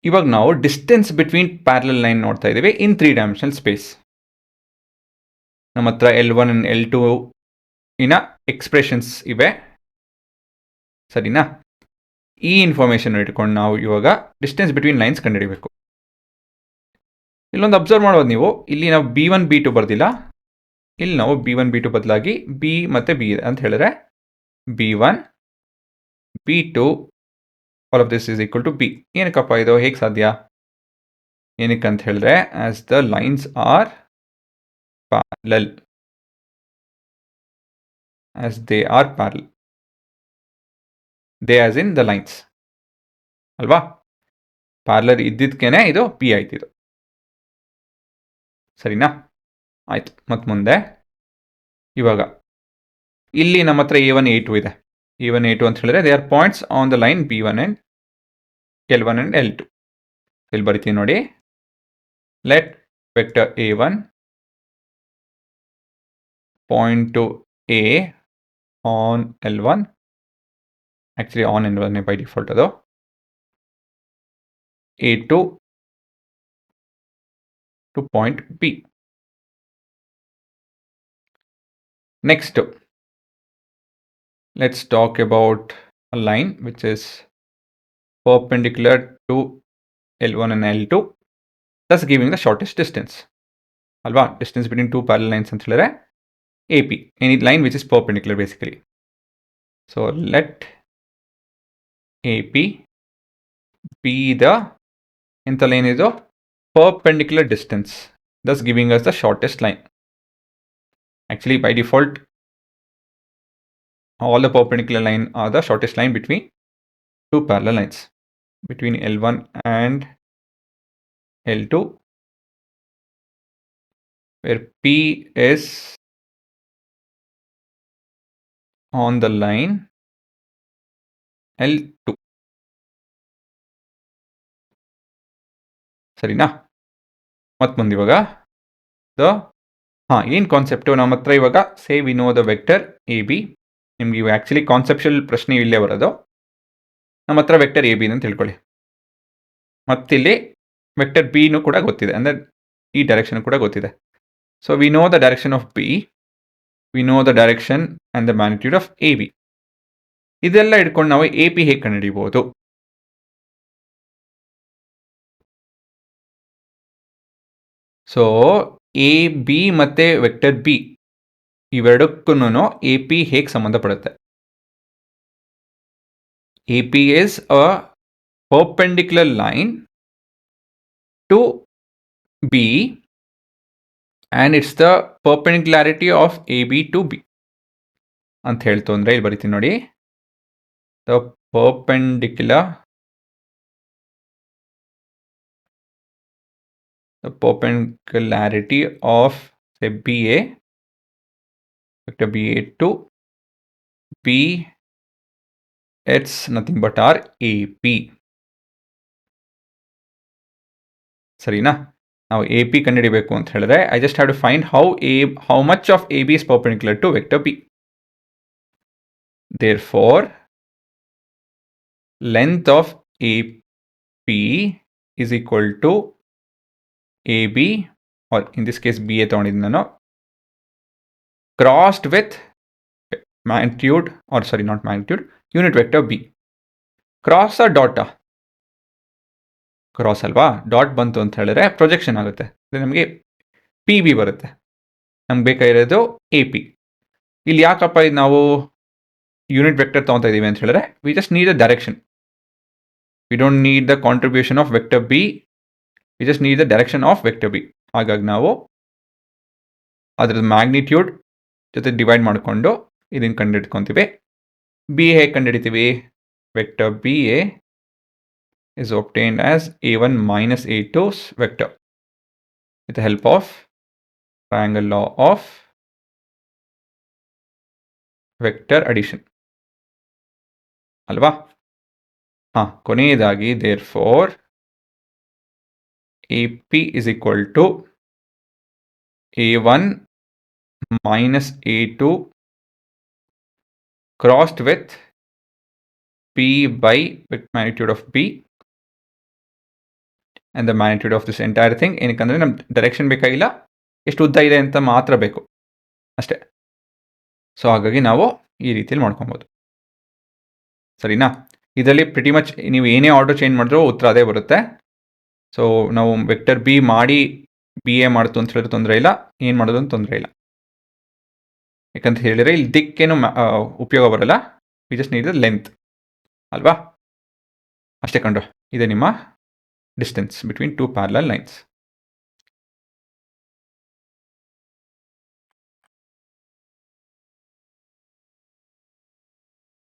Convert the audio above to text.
ಇವಾಗ ನಾವು distance between parallel line ನೋಡ್ತಾ ಇದ್ದೀವಿ ಇನ್ 3 ಡೈಮೆನ್ಷನಲ್ ಸ್ಪೇಸ್. ನಮ್ಮ ಹತ್ರ L1 and L2 ಇನ ಎಕ್ಸ್ಪ್ರೆಷನ್ಸ್ ಇವೆ, ಸರಿನಾ? ಈ ಇನ್ಫಾರ್ಮೇಷನ್ ಇಟ್ಕೊಂಡು ನಾವು ಇವಾಗ ಡಿಸ್ಟೆನ್ಸ್ ಬಿಟ್ವೀನ್ ಲೈನ್ಸ್ ಕಂಡುಹಿಡಬೇಕು. ಇಲ್ಲೊಂದು ಅಬ್ಸರ್ವ್ ಮಾಡ್ಬೋದು ನೀವು, ಇಲ್ಲಿ ನಾವು B1 B2 ಬರ್ದಿಲ್ಲ, ಇಲ್ಲಿ ನಾವು B1 B2 ಬದಲಾಗಿ B ಮತ್ತು B ಅಂತ ಹೇಳಿದ್ರೆ B1 B2 all of this is equal to B. ಏನಕ್ಕಪ್ಪ ಇದು ಹೇಗೆ ಸಾಧ್ಯ? ಏನಕ್ಕೆ ಅಂತ ಹೇಳಿದ್ರೆ as the lines are parallel, as they are parallel. They as in the lines. ಅಲ್ವಾ? ಪ್ಯಾರಲಲ್ ಇದ್ದಿದ್ದಕ್ಕೇನೆ ಇದು ಪಿ ಆಯ್ತು ಇದು, ಸರಿನಾ? ಆಯ್ತು. ಮತ್ತು ಮುಂದೆ ಇವಾಗ ಇಲ್ಲಿ ನಮ್ಮ ಹತ್ರ A1 A2 ಇದೆ. A1 A2 ಅಂತ ಹೇಳಿದ್ರೆ they are points on the line B1 and L1 and L2. ಇಲ್ಲಿ ಬರಿತೀನಿ ನೋಡಿ. Let vector A1 point to A on L1, actually on L1 by default ಅದು, A2 to point B. Next, let's talk about a line which is perpendicular to L1 and L2, thus giving the shortest distance. Alva, distance between two parallel lines ಅಂತ ಹೇಳಿದ್ರೆ AP, any line which is perpendicular basically. So let AP be the ಎಂಥ line ಇದು perpendicular distance, thus giving us the shortest line. Actually by default all the perpendicular line are the shortest line between two parallel lines, between L1 and L2, where P is on the line L2. ಸರಿನಾ? ಮತ್ತು ಮುಂದೆ ಇವಾಗ ಏನು concept ನಮ್ಮ ಹತ್ರ ಇವಾಗ say we know the vector A B. ನಿಮ್ಗೆ ಇವಾಗ ಆ್ಯಕ್ಚುಲಿ ಕಾನ್ಸೆಪ್ಷುಯಲ್ ಪ್ರಶ್ನೆ ಇಲ್ಲೇ ಬರೋದು. ನಮ್ಮ ಹತ್ರ ವೆಕ್ಟರ್ ಎ ಬಿ ಅಂತ ತಿಳ್ಕೊಳ್ಳಿ. ಮತ್ತಿಲ್ಲಿ ವೆಕ್ಟರ್ ಬಿನೂ ಕೂಡ ಗೊತ್ತಿದೆ, ಅಂದರೆ ಈ ಡೈರೆಕ್ಷನ್ ಕೂಡ ಗೊತ್ತಿದೆ. So we know the direction of B, we know the direction and the magnitude of A B. ಇದೆಲ್ಲ ಇಟ್ಕೊಂಡು ನಾವು ಎ ಪಿ ಹೇಗೆ ಕಂಡುಹಿಡಿಬೋದು? ಸೊ ಎ ಬಿ ಮತ್ತು ವೆಕ್ಟರ್ ಬಿ ಇವೆರಡಕ್ಕೂ ಎ ಪಿ ಹೇಗೆ ಸಂಬಂಧಪಡುತ್ತೆ? A P is a perpendicular line to B and it's the perpendicularity of A B to B ಅಂತ ಹೇಳ್ತು ಅಂದರೆ ಇಲ್ಲಿ ಬರಿತೀನಿ ನೋಡಿ. The perpendicularity of say BA, vector BA to B, it's nothing but our AP. ಸರಿನಾ? ನಾವು A P ಕಂಡುಹಿಡಿಬೇಕು ಅಂತ ಹೇಳಿದ್ರೆ I just have to find how much of A B is perpendicular to vector B. Therefore length of AP is equal to AB, or in this case BA ತಗೊಂಡಿದ್ದೀನಿ ನಾನು, crossed with magnitude, or sorry not magnitude, unit vector B. Cross ಆ data? Cross ಅಲ್ವಾ? Dot ಬಂತು ಅಂತ ಹೇಳಿದ್ರೆ projection ಆಗುತ್ತೆ, ನಮಗೆ P B ಬರುತ್ತೆ. ನಮ್ಗೆ ಬೇಕಾಗಿರೋದು ಎ ಪಿ. ಇಲ್ಲಿ ಯಾಕಪ್ಪ ಇದು ನಾವು ಯೂನಿಟ್ ವೆಕ್ಟರ್ ತೊಗೊತಾ ಇದ್ದೀವಿ ಅಂತ ಹೇಳಿದ್ರೆ we just need the direction, we don't need the contribution of vector B, we just need the direction of vector B. ಹಾಗಾಗಿ ನಾವು ಅದರ ಮ್ಯಾಗ್ನಿಟ್ಯೂಡ್ ಜೊತೆ ಡಿವೈಡ್ ಮಾಡಿಕೊಂಡು ಇದನ್ನು ಕಂಡುಹಿಡ್ಕೊತೀವಿ. ಬಿ ಹೇಗೆ ಕಂಡುಹಿಡಿತೀವಿ? Vector B A is obtained as a1 minus a2's vector with the help of triangle law of vector addition. ಅಲ್ವಾ? ಕೊನೆಯದಾಗಿ therefore AP is equal to a1 minus a2 crossed with P by magnitude of B and the magnitude of this entire thing. ಏನಕ್ಕಂದರೆ ನಮ್ಮ direction ಬೇಕಾಗಿಲ್ಲ, ಎಷ್ಟು ಉದ್ದ ಇದೆ ಅಂತ ಮಾತ್ರ ಬೇಕು ಅಷ್ಟೇ. ಸೊ ಹಾಗಾಗಿ ನಾವು ಈ ರೀತಿಯಲ್ಲಿ ಮಾಡ್ಕೊಬೋದು, ಸರಿನಾ? ಇದರಲ್ಲಿ ಪ್ರಿಟಿ ಮಚ್ ನೀವು ಏನೇ ಆರ್ಡರ್ ಚೇಂಜ್ ಮಾಡಿದ್ರೂ ಉತ್ತರ ಅದೇ ಬರುತ್ತೆ. ಸೊ ನಾವು ವೆಕ್ಟರ್ ಬಿ ಮಾಡಿ ಬಿ ಎ ಮಾಡ್ತು ಅಂತ ಹೇಳಿದ್ರೆ ತೊಂದರೆ ಇಲ್ಲ, ಏನು ಮಾಡೋದು ಅಂತ ತೊಂದರೆ ಇಲ್ಲ. ಯಾಕಂತ ಹೇಳಿದರೆ ಇಲ್ಲಿ ದಿಕ್ಕೇನು ಉಪಯೋಗ ಬರಲ್ಲ, we just need the length ಅಲ್ವಾ? ಅಷ್ಟೇ ಕಂಡ್ರು, ಇದೆ ನಿಮ್ಮ distance between two parallel lines.